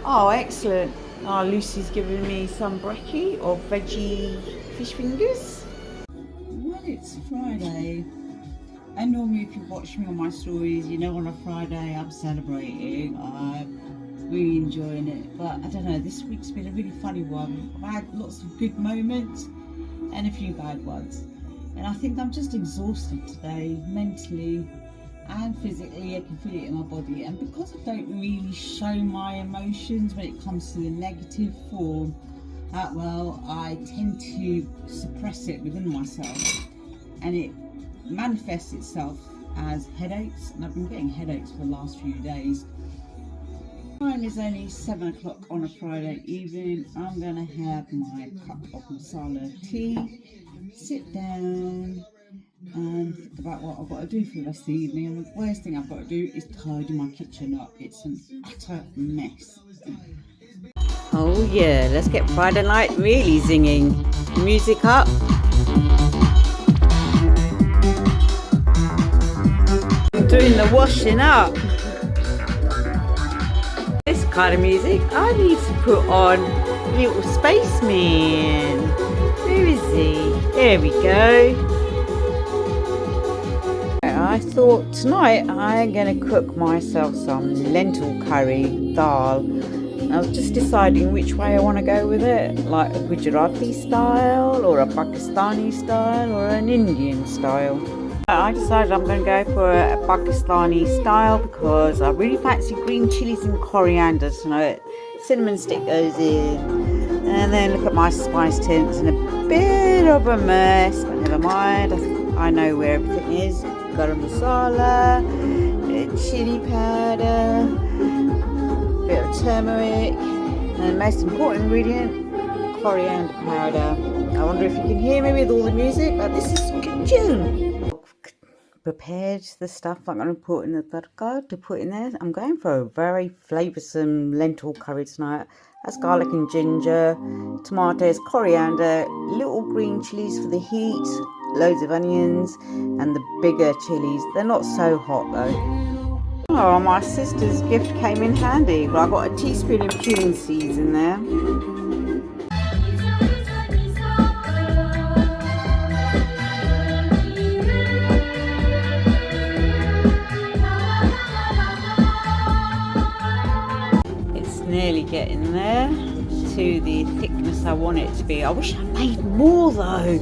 Oh, excellent. Oh, Lucy's giving me some brekkie or veggie fish fingers. Well, it's Friday, and normally if you watch me on my stories, you know on a Friday I'm celebrating, I'm really enjoying it. But I don't know, this week's been a really funny one. I've had lots of good moments and a few bad ones. And I think I'm just exhausted today, mentally and physically. I can feel it in my body. And because I don't really show my emotions when it comes to the negative form, well, I tend to suppress it within myself. And it manifests itself as headaches. And I've been getting headaches for the last few days. Time is only 7 o'clock on a Friday evening. I'm going to have my cup of masala tea, sit down and think about what I've got to do for the rest of the evening. And the worst thing I've got to do is tidy my kitchen up. It's an utter mess. Oh yeah, let's get Friday night really zinging. Music up. Doing the washing up. This kind of music I need to put on Little Spaceman. Where is he? There we go. I thought tonight I'm going to cook myself some lentil curry dal. I was just deciding which way I want to go with it, like a Gujarati style or a Pakistani style or an Indian style. I decided I'm going to go for a Pakistani style because I really fancy green chilies and coriander tonight. Cinnamon stick goes in, and then look at my spice tints in a bit of a mess, but never mind, I know where everything is. Garam masala, chili powder, bit of turmeric, and the most important ingredient, coriander powder. I wonder if you can hear me with all the music, but this is good tune. Prepared the stuff I'm going to put in the tadka to put in there. I'm going for a very flavoursome lentil curry tonight. That's garlic and ginger, tomatoes, coriander, little green chilies for the heat, loads of onions, and the bigger chilies. They're not so hot though. Oh, my sister's gift came in handy. Well, I got a teaspoon of cumin seeds in there. It's nearly getting there to the thickness I want it to be. I wish I made more though.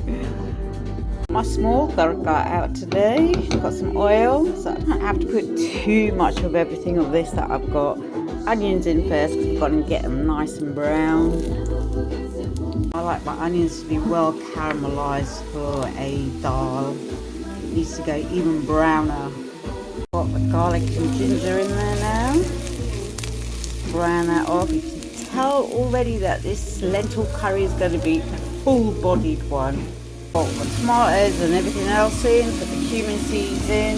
My small tadka out today. Got some oil, so I don't have to put too much of everything of this that I've got. Onions in first because I've got to get them nice and brown. I like my onions to be well caramelised for a dal. It needs to go even browner. Got the garlic and ginger in there now. Brown that off. You can tell already that this lentil curry is going to be a full-bodied one. Got the tomatoes and everything else in, put the cumin seeds in,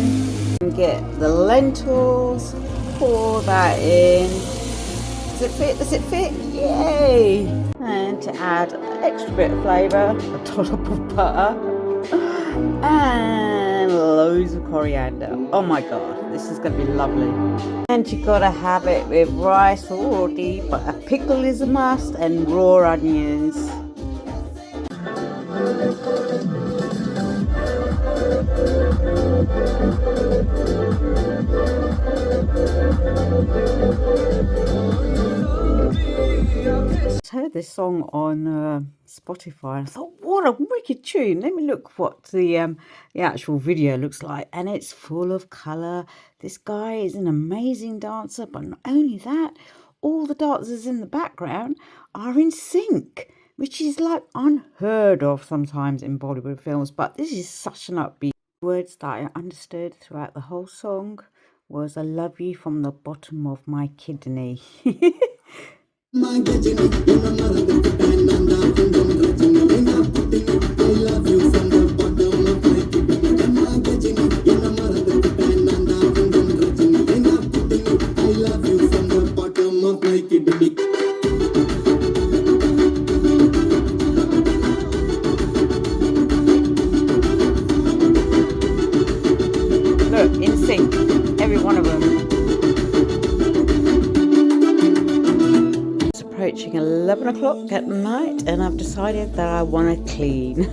and get the lentils, pour that in. Does it fit? Does it fit? Yay! And to add an extra bit of flavour, a dollop of butter, and loads of coriander. Oh my god, this is going to be lovely. And you got to have it with rice or roti, but a pickle is a must, and raw onions. I heard this song on Spotify and I thought, what a wicked tune. Let me look what the actual video looks like, and it's full of colour. This guy is an amazing dancer, but not only that, all the dancers in the background are in sync, which is like unheard of sometimes in Bollywood films, but this is such an upbeat. Words that I understood throughout the whole song was "I love you from the bottom of my kidney." My kidney, look, in sync, every one of them. approaching 11 o'clock at night and I've decided that I want to clean.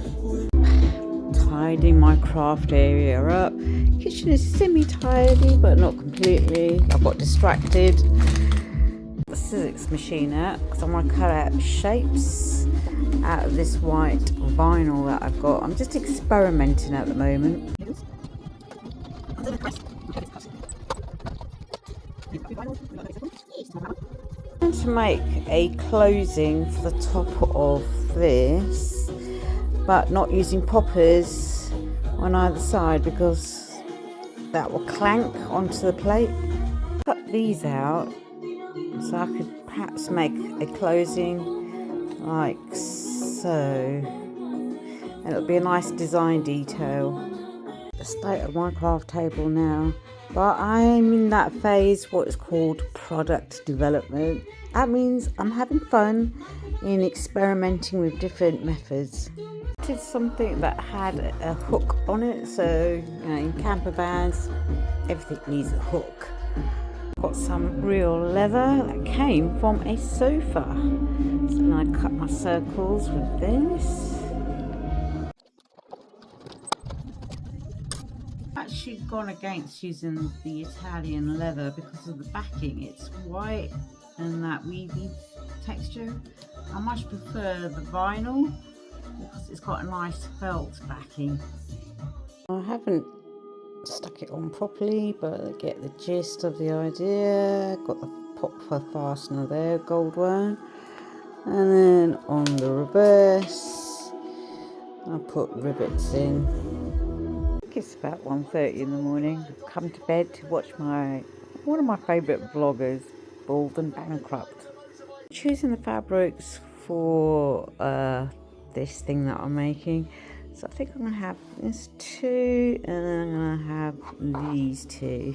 Tidying my craft area up. Kitchen is semi-tidy but not completely. I got distracted. The Sizzix machine out because I want to cut out shapes out of this white vinyl that I've got. I'm just experimenting at the moment. I'm going to make a closing for the top of this, but not using poppers on either side because that will clank onto the plate. Cut these out so I could perhaps make a closing like so, and it'll be a nice design detail. The state of my craft table now, but I'm in that phase what is called product development. That means I'm having fun in experimenting with different methods. I did something that had a hook on it, so you know, in camper vans everything needs a hook. Got some real leather that came from a sofa, so then I cut my circles with this. Actually gone against using the Italian leather because of the backing. It's white and that weavy texture. I much prefer the vinyl because it's got a nice felt backing. I haven't stuck it on properly, but I get the gist of the idea. Got the popper fastener there, gold one, and then on the reverse I put rivets in. I think it's about 1:30 in the morning. I've come to bed to watch one of my favourite vloggers, Bald and Bankrupt. Choosing the fabrics for this thing that I'm making. So I think I'm going to have this two, and then I'm going to have these two.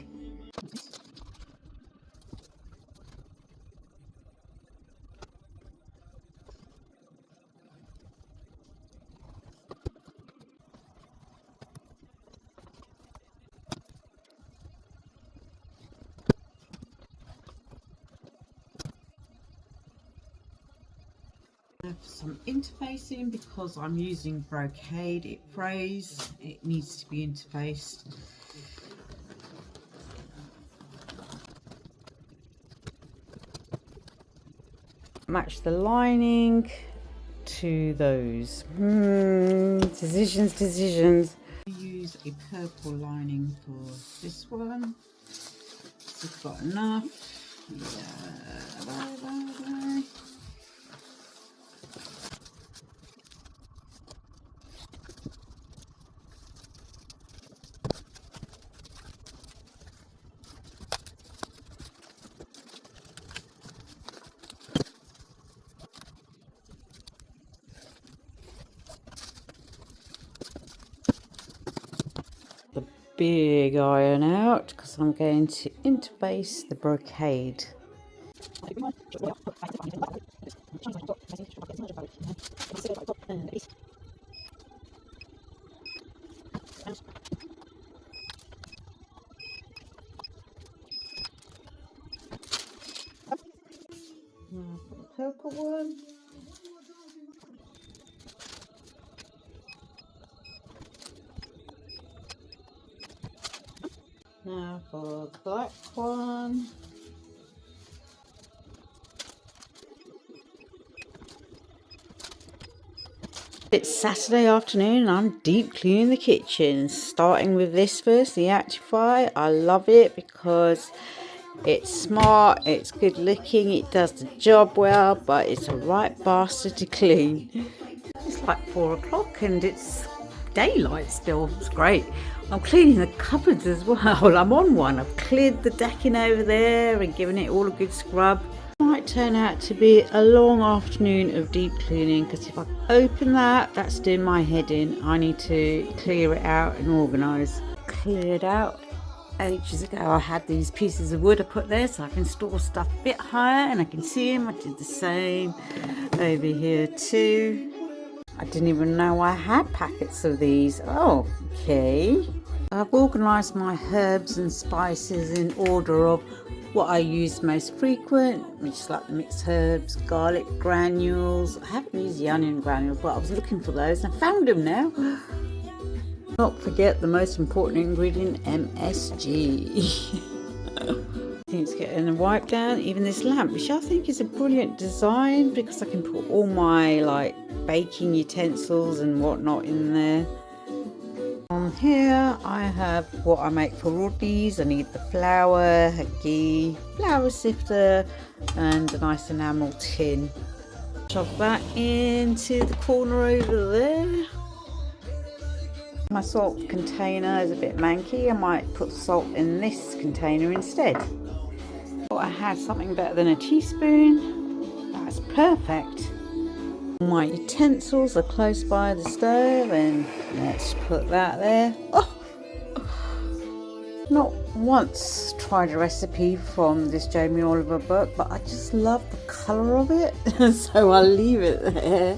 Some interfacing because I'm using brocade. It frays, it needs to be interfaced. Match the lining to those. Decisions. I use a purple lining for this one. So I've got enough. Yeah. Bye. The big iron out because I'm going to interface the brocade. Now for the purple one. Now for the black one. It's Saturday afternoon and I'm deep cleaning the kitchen. Starting with this first, the Actify. I love it because it's smart, it's good looking, it does the job well, but it's a right bastard to clean. It's like 4 o'clock and it's daylight still. It's great. I'm cleaning the cupboards as well. I'm on one. I've cleared the decking over there and given it all a good scrub. It might turn out to be a long afternoon of deep cleaning because if I open that, that's doing my head in. I need to clear it out and organise. Cleared out ages ago. I had these pieces of wood I put there so I can store stuff a bit higher and I can see them. I did the same over here too. I didn't even know I had packets of these. Oh, okay. I've organised my herbs and spices in order of what I use most frequent, which is like the mixed herbs, garlic granules. I haven't used the onion granules, but I was looking for those and found them now. Not forget the most important ingredient, MSG. I think it's getting a wipe down. Even this lamp, which I think is a brilliant design because I can put all my like baking utensils and whatnot in there. On here I have what I make for rotis. I need the flour, a ghee, flour sifter and a nice enamel tin. Shove that into the corner over there. My salt container is a bit manky. I might put salt in this container instead. I have something better than a teaspoon. That's perfect. My utensils are close by the stove and let's put that there. Oh! Not once tried a recipe from this Jamie Oliver book, but I just love the colour of it, so I'll leave it there.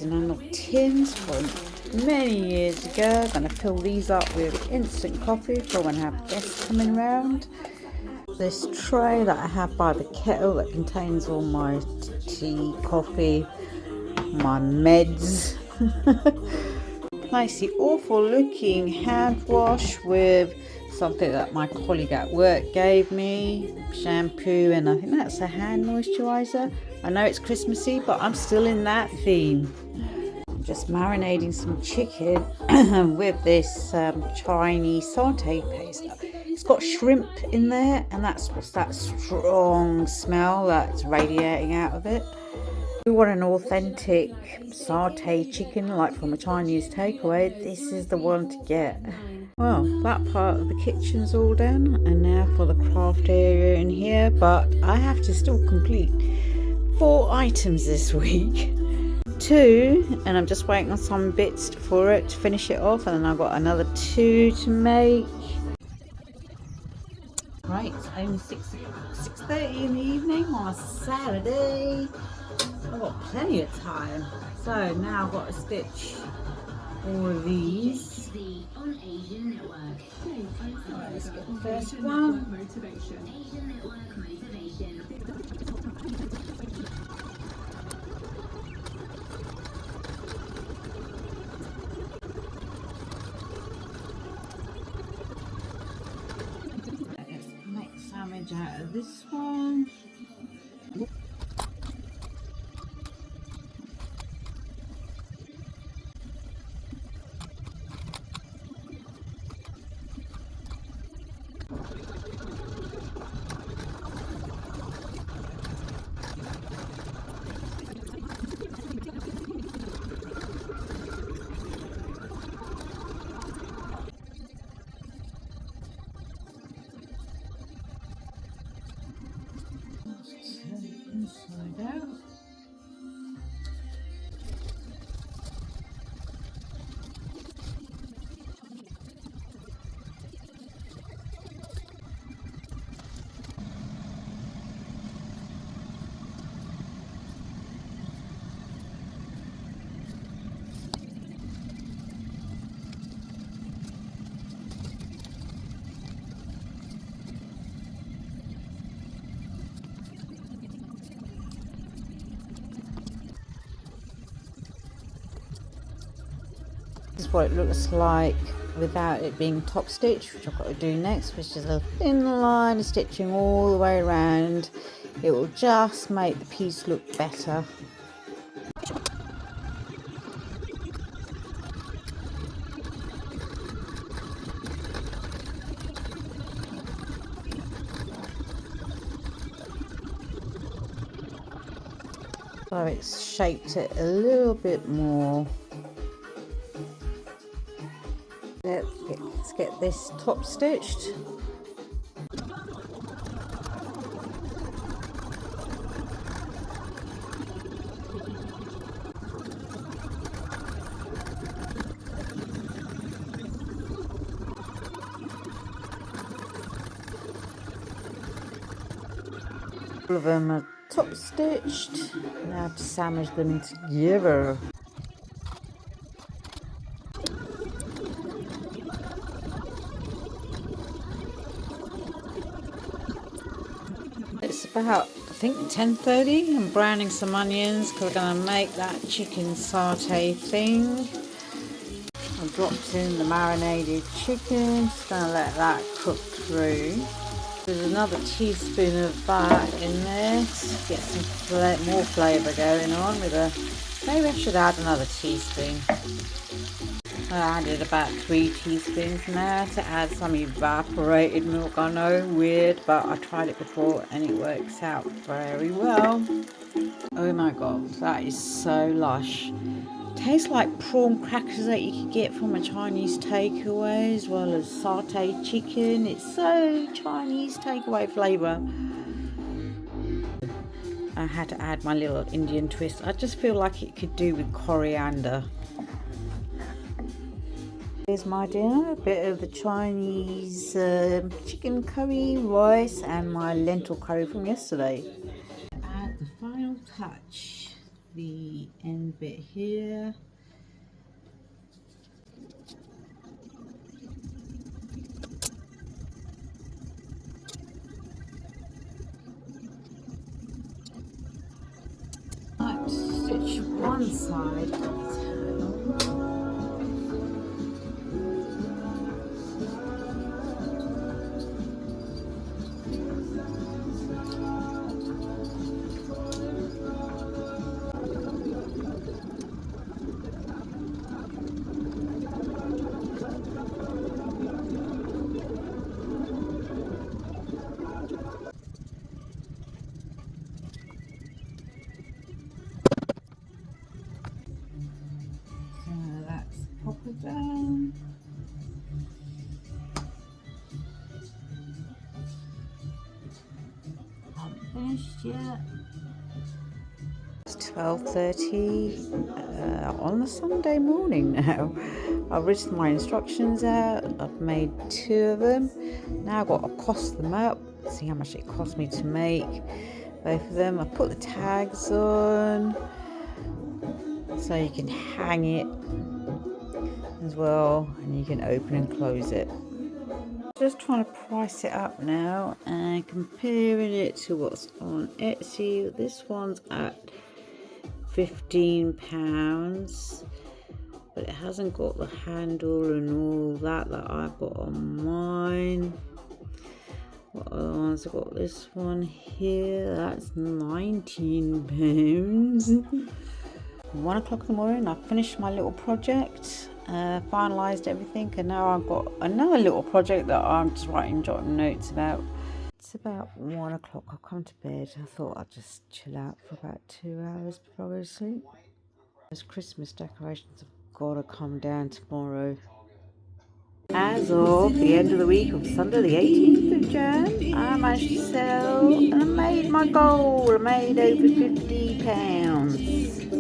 Enamel tins from many years ago. I'm going to fill these up with instant coffee for when I have guests coming around. This tray that I have by the kettle that contains all my tea, coffee, my meds. Nice, the awful looking hand wash with something that my colleague at work gave me, shampoo, and I think that's a hand moisturizer. I know it's Christmassy, but I'm still in that theme. I'm just marinating some chicken with this Chinese saute paste. It's got shrimp in there, and that's what's that strong smell that's radiating out of it. If you want an authentic saute chicken like from a Chinese takeaway, this is the one to get. Well, that part of the kitchen's all done, and now for the craft area in here, but I have to still complete 4 items this week. 2, and I'm just waiting on some bits for it to finish it off, and then I've got another 2 to make. Right, it's only 6:30 in the evening on a Saturday. I've got plenty of time. So now I've got to stitch all of these. Right, let's get the first one. Out of this one. Inside out. This is what it looks like without it being top stitch, which I've got to do next, which is a thin line of stitching all the way around. It will just make the piece look better. So it's shaped it a little bit more. Let's get this top stitched. All of them are top stitched. Now to sandwich them together. about, I think, 10:30. I'm browning some onions because we're going to make that chicken satay thing. I've dropped in the marinated chicken, just going to let that cook through. There's another teaspoon of that in there to get some more flavour going on with maybe I should add another teaspoon. I added about 3 teaspoons now to add some evaporated milk. I know, weird, but I tried it before and it works out very well. Oh my god, that is so lush. Tastes like prawn crackers that you could get from a Chinese takeaway, as well as sauteed chicken. It's so Chinese takeaway flavour. I had to add my little Indian twist. I just feel like it could do with coriander. Here's my dinner, a bit of the Chinese chicken curry, rice and my lentil curry from yesterday. Add the final touch, the end bit here. I'll stitch one side of the towel. Pop it down. Haven't finished yet. It's 12:30 on a Sunday morning now. I've written my instructions out. I've made 2 of them. Now I've got to cost them up, see how much it cost me to make both of them. I put the tags on so you can hang it as well, and you can open and close it. Just trying to price it up now and comparing it to what's on Etsy. This one's at £15, but it hasn't got the handle and all that I've got on mine. What other ones? I've got this one here, that's £19. 1 o'clock in the morning, I finished my little project, finalised everything, and now I've got another little project that I'm just jotting notes about. It's about 1 o'clock, I've come to bed. I thought I'd just chill out for about 2 hours before I go to sleep. Those Christmas decorations have got to come down tomorrow. As of the end of the week of Sunday the 18th of Jan, I managed to sell and I made my goal. I made over £50.